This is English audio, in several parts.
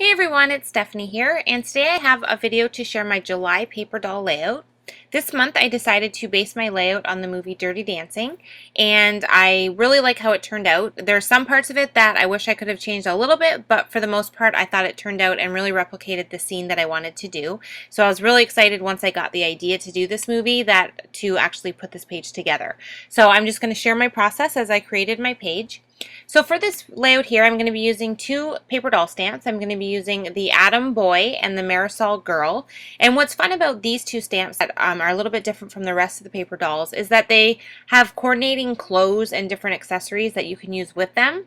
Hey everyone, it's Stephanie here, and today I have a video to share my July paper doll layout. This month I decided to base my layout on the movie Dirty Dancing, and I really like how it turned out. There are some parts of it that I wish I could have changed a little bit, but for the most part I thought it turned out and really replicated the scene that I wanted to do. So I was really excited once I got the idea to do this movie to actually put this page together. So I'm just going to share my process as I created my page. So for this layout here, I'm going to be using two paper doll stamps. I'm going to be using the Adam Boy and the Marisol Girl. And what's fun about these two stamps that are a little bit different from the rest of the paper dolls is that they have coordinating clothes and different accessories that you can use with them.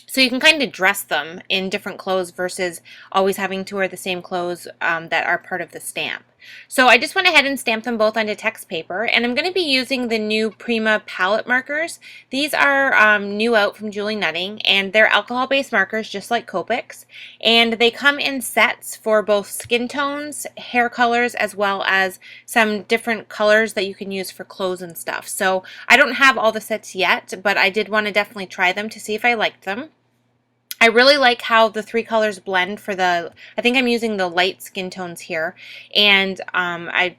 So you can kind of dress them in different clothes versus always having to wear the same clothes that are part of the stamp. So I just went ahead and stamped them both onto text paper, and I'm going to be using the new Prima palette markers. These are new out from Julie Nutting, and they're alcohol-based markers just like Copics, and they come in sets for both skin tones, hair colors, as well as some different colors that you can use for clothes and stuff. So I don't have all the sets yet, but I did want to definitely try them to see if I liked them. I really like how the three colors blend for I think I'm using the light skin tones here, and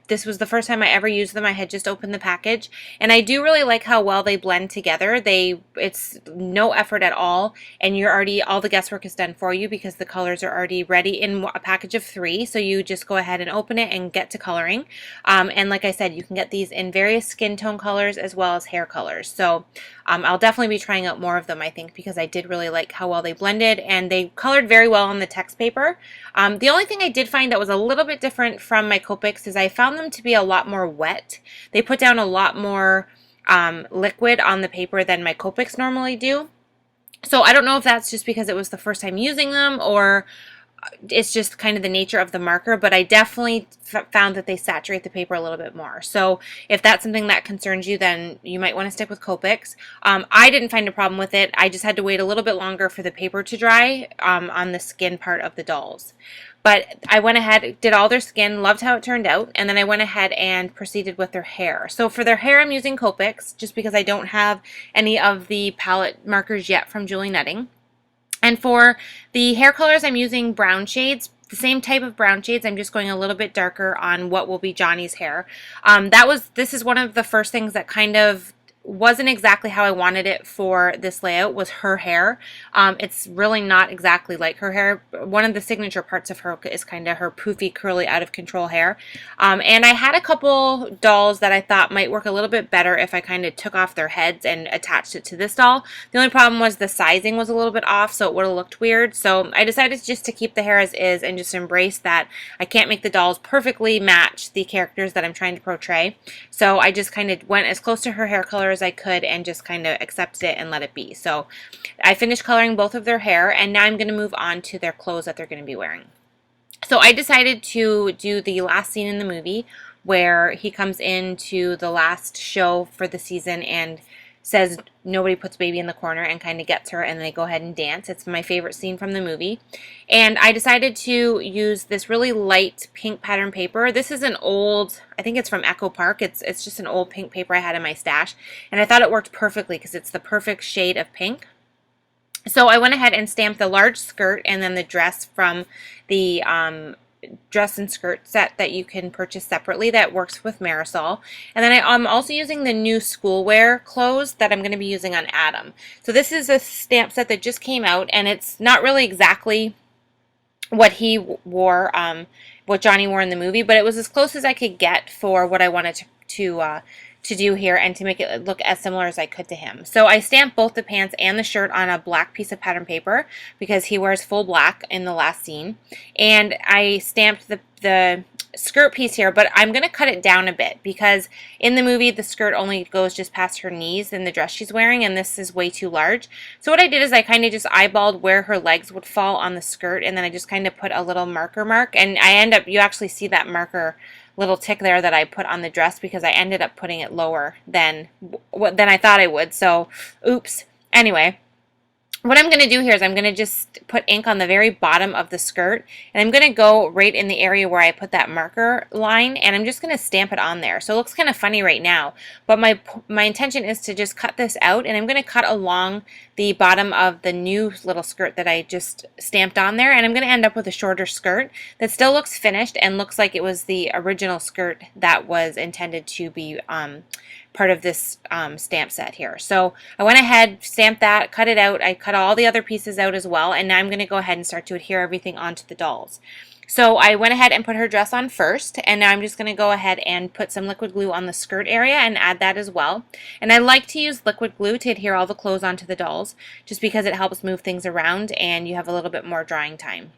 this was the first time I ever used them. I had just opened the package, and I do really like how well they blend together. It's no effort at all, and all the guesswork is done for you because the colors are already ready in a package of 3, so you just go ahead and open it and get to coloring. And like I said, you can get these in various skin tone colors as well as hair colors. So I'll definitely be trying out more of them, I think, because I did really like how well they blended, and they colored very well on the text paper. The only thing I did find that was a little bit different from my Copics is I found them to be a lot more wet. They put down a lot more liquid on the paper than my Copics normally do. So I don't know if that's just because it was the first time using them, or it's just kind of the nature of the marker, but I definitely found that they saturate the paper a little bit more. So if that's something that concerns you, then you might want to stick with Copics. I didn't find a problem with it. I just had to wait a little bit longer for the paper to dry on the skin part of the dolls. But I went ahead, did all their skin, loved how it turned out, and then I went ahead and proceeded with their hair. So for their hair, I'm using Copics just because I don't have any of the palette markers yet from Julie Nutting. And for the hair colors, I'm using brown shades, the same type of brown shades. I'm just going a little bit darker on what will be Johnny's hair. This is one of the first things that kind of wasn't exactly how I wanted it for this layout, was her hair. It's really not exactly like her hair. One of the signature parts of her is kind of her poofy, curly, out of control hair. And I had a couple dolls that I thought might work a little bit better if I kind of took off their heads and attached it to this doll. The only problem was the sizing was a little bit off, so it would have looked weird. So I decided just to keep the hair as is and just embrace that I can't make the dolls perfectly match the characters that I'm trying to portray. So I just kind of went as close to her hair color as I could and just kind of accepted it and let it be. So I finished coloring both of their hair, and now I'm going to move on to their clothes that they're going to be wearing. So I decided to do the last scene in the movie where he comes into the last show for the season and says nobody puts baby in the corner and kind of gets her, and they go ahead and dance. It's my favorite scene from the movie. And I decided to use this really light pink pattern paper. This is an old, I think it's from Echo Park. It's just an old pink paper I had in my stash, and I thought it worked perfectly because it's the perfect shade of pink. So I went ahead and stamped the large skirt and then the dress from the dress and skirt set that you can purchase separately that works with Marisol. And then I'm also using the new schoolwear clothes that I'm going to be using on Adam. So this is a stamp set that just came out, and it's not really exactly what he wore, what Johnny wore in the movie, but it was as close as I could get for what I wanted to do here and to make it look as similar as I could to him. So I stamped both the pants and the shirt on a black piece of pattern paper because he wears full black in the last scene. And I stamped the skirt piece here, but I'm going to cut it down a bit because in the movie the skirt only goes just past her knees in the dress she's wearing, and this is way too large. So what I did is I kind of just eyeballed where her legs would fall on the skirt, and then I just kind of put a little marker mark, and you actually see that marker little tick there that I put on the dress because I ended up putting it lower than I thought I would. So oops. Anyway, what I'm going to do here is I'm going to just put ink on the very bottom of the skirt, and I'm going to go right in the area where I put that marker line, and I'm just going to stamp it on there. So it looks kind of funny right now, but my intention is to just cut this out, and I'm going to cut along the bottom of the new little skirt that I just stamped on there, and I'm going to end up with a shorter skirt that still looks finished and looks like it was the original skirt that was intended to be part of this stamp set here. So I went ahead, stamped that, cut it out. I cut all the other pieces out as well, and now I'm going to go ahead and start to adhere everything onto the dolls. So I went ahead and put her dress on first, and now I'm just going to go ahead and put some liquid glue on the skirt area and add that as well. And I like to use liquid glue to adhere all the clothes onto the dolls, just because it helps move things around and you have a little bit more drying time.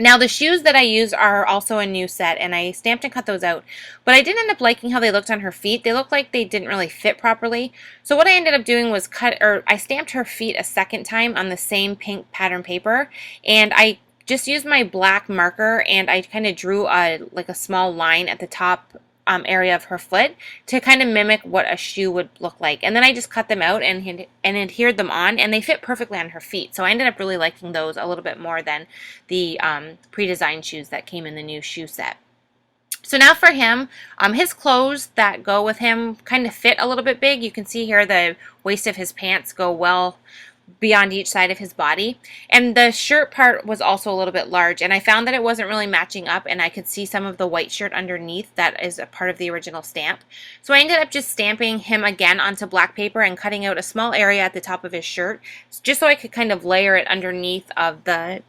Now the shoes that I use are also a new set, and I stamped and cut those out, but I didn't end up liking how they looked on her feet. They looked like they didn't really fit properly. So what I ended up doing was I stamped her feet a second time on the same pink pattern paper, and I just used my black marker and I kind of drew like a small line at the top area of her foot to kind of mimic what a shoe would look like. And then I just cut them out and adhered them on, and they fit perfectly on her feet. So I ended up really liking those a little bit more than the pre-designed shoes that came in the new shoe set. So now for him, his clothes that go with him kind of fit a little bit big. You can see here the waist of his pants go well beyond each side of his body, and the shirt part was also a little bit large, and I found that it wasn't really matching up, and I could see some of the white shirt underneath that is a part of the original stamp. So I ended up just stamping him again onto black paper and cutting out a small area at the top of his shirt just so I could kind of layer it underneath of the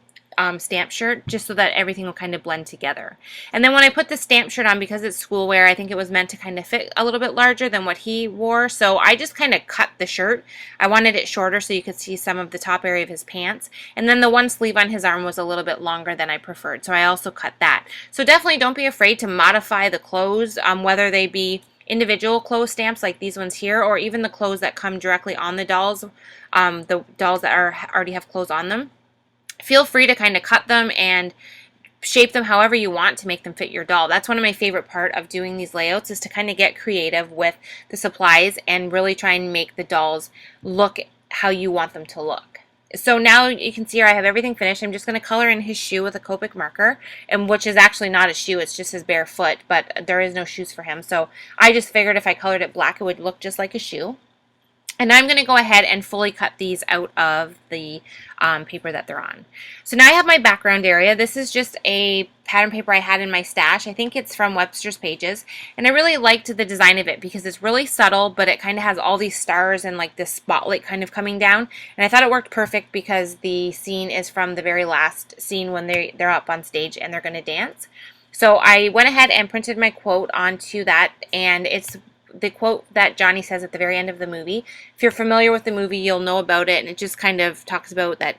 stamp shirt, just so that everything will kind of blend together. And then when I put the stamp shirt on, because it's school wear, I think it was meant to kind of fit a little bit larger than what he wore, so I just kind of cut the shirt. I wanted it shorter so you could see some of the top area of his pants, and then the one sleeve on his arm was a little bit longer than I preferred, so I also cut that. So definitely don't be afraid to modify the clothes, whether they be individual clothes stamps like these ones here, or even the clothes that come directly on the dolls that already have clothes on them. Feel free to kind of cut them and shape them however you want to make them fit your doll. That's one of my favorite part of doing these layouts, is to kind of get creative with the supplies and really try and make the dolls look how you want them to look. So now you can see here I have everything finished. I'm just going to color in his shoe with a Copic marker, and which is actually not a shoe, it's just his bare foot, but there is no shoes for him. So I just figured if I colored it black, it would look just like a shoe. And now I'm going to go ahead and fully cut these out of the paper that they're on. So now I have my background area. This is just a pattern paper I had in my stash. I think it's from Webster's Pages. And I really liked the design of it because it's really subtle, but it kind of has all these stars and like this spotlight kind of coming down. And I thought it worked perfect because the scene is from the very last scene when they're up on stage and they're going to dance. So I went ahead and printed my quote onto that, and it's the quote that Johnny says at the very end of the movie. If you're familiar with the movie, you'll know about it, and it just kind of talks about that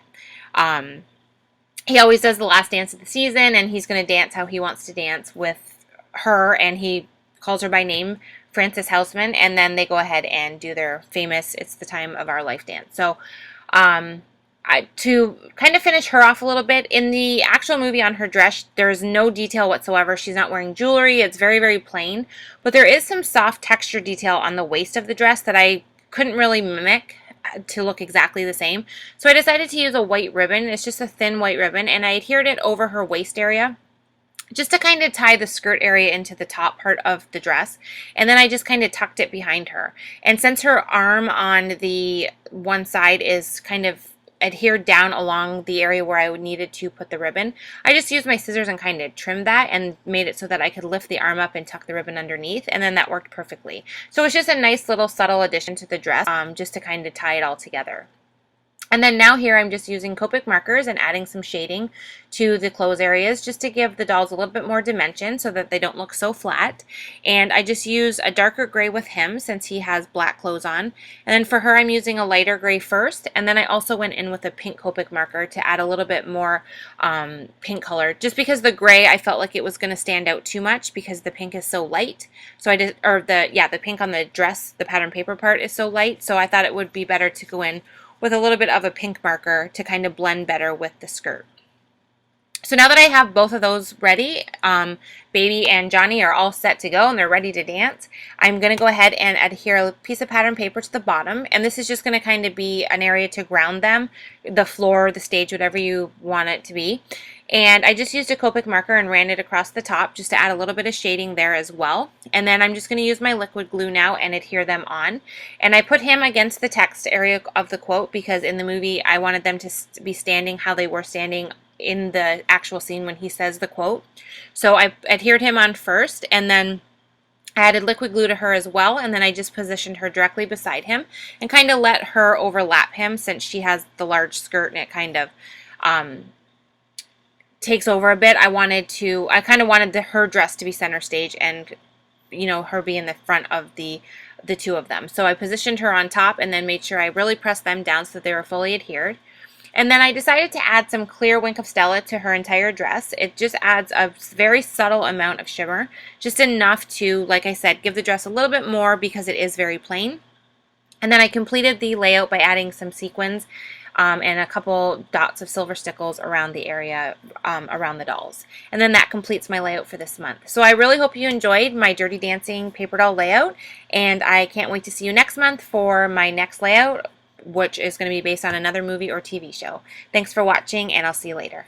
he always does the last dance of the season, and he's going to dance how he wants to dance with her, and he calls her by name, Frances Houseman, and then they go ahead and do their famous "It's the Time of Our Life" dance. So to kind of finish her off a little bit, in the actual movie on her dress, there's no detail whatsoever. She's not wearing jewelry. It's very, very plain. But there is some soft texture detail on the waist of the dress that I couldn't really mimic to look exactly the same. So I decided to use a white ribbon. It's just a thin white ribbon, and I adhered it over her waist area just to kind of tie the skirt area into the top part of the dress, and then I just kind of tucked it behind her. And since her arm on the one side is kind of adhered down along the area where I needed to put the ribbon, I just used my scissors and kind of trimmed that and made it so that I could lift the arm up and tuck the ribbon underneath, and then that worked perfectly. So it's just a nice little subtle addition to the dress, just to kind of tie it all together. And then now here I'm just using Copic markers and adding some shading to the clothes areas just to give the dolls a little bit more dimension so that they don't look so flat. And I just use a darker gray with him since he has black clothes on. And then for her I'm using a lighter gray first, and then I also went in with a pink Copic marker to add a little bit more pink color, just because the gray I felt like it was going to stand out too much because the pink is so light. So I did, or the pink on the dress, the pattern paper part is so light, so I thought it would be better to go in with a little bit of a pink marker to kind of blend better with the skirt. So now that I have both of those ready, Baby and Johnny are all set to go and they're ready to dance, I'm going to go ahead and adhere a piece of pattern paper to the bottom, and this is just going to kind of be an area to ground them, the floor, the stage, whatever you want it to be. And I just used a Copic marker and ran it across the top just to add a little bit of shading there as well. And then I'm just going to use my liquid glue now and adhere them on. And I put him against the text area of the quote because in the movie I wanted them to be standing how they were standing in the actual scene when he says the quote. So I adhered him on first, and then I added liquid glue to her as well, and then I just positioned her directly beside him and kind of let her overlap him since she has the large skirt and it kind of takes over a bit. I kind of wanted her dress to be center stage and, you know, her be in the front of the two of them. So I positioned her on top and then made sure I really pressed them down so that they were fully adhered. And then I decided to add some clear Wink of Stella to her entire dress. It just adds a very subtle amount of shimmer, just enough to, like I said, give the dress a little bit more because it is very plain. And then I completed the layout by adding some sequins and a couple dots of silver stickles around the area around the dolls. And then that completes my layout for this month. So I really hope you enjoyed my Dirty Dancing paper doll layout, and I can't wait to see you next month for my next layout, which is going to be based on another movie or TV show. Thanks for watching, and I'll see you later.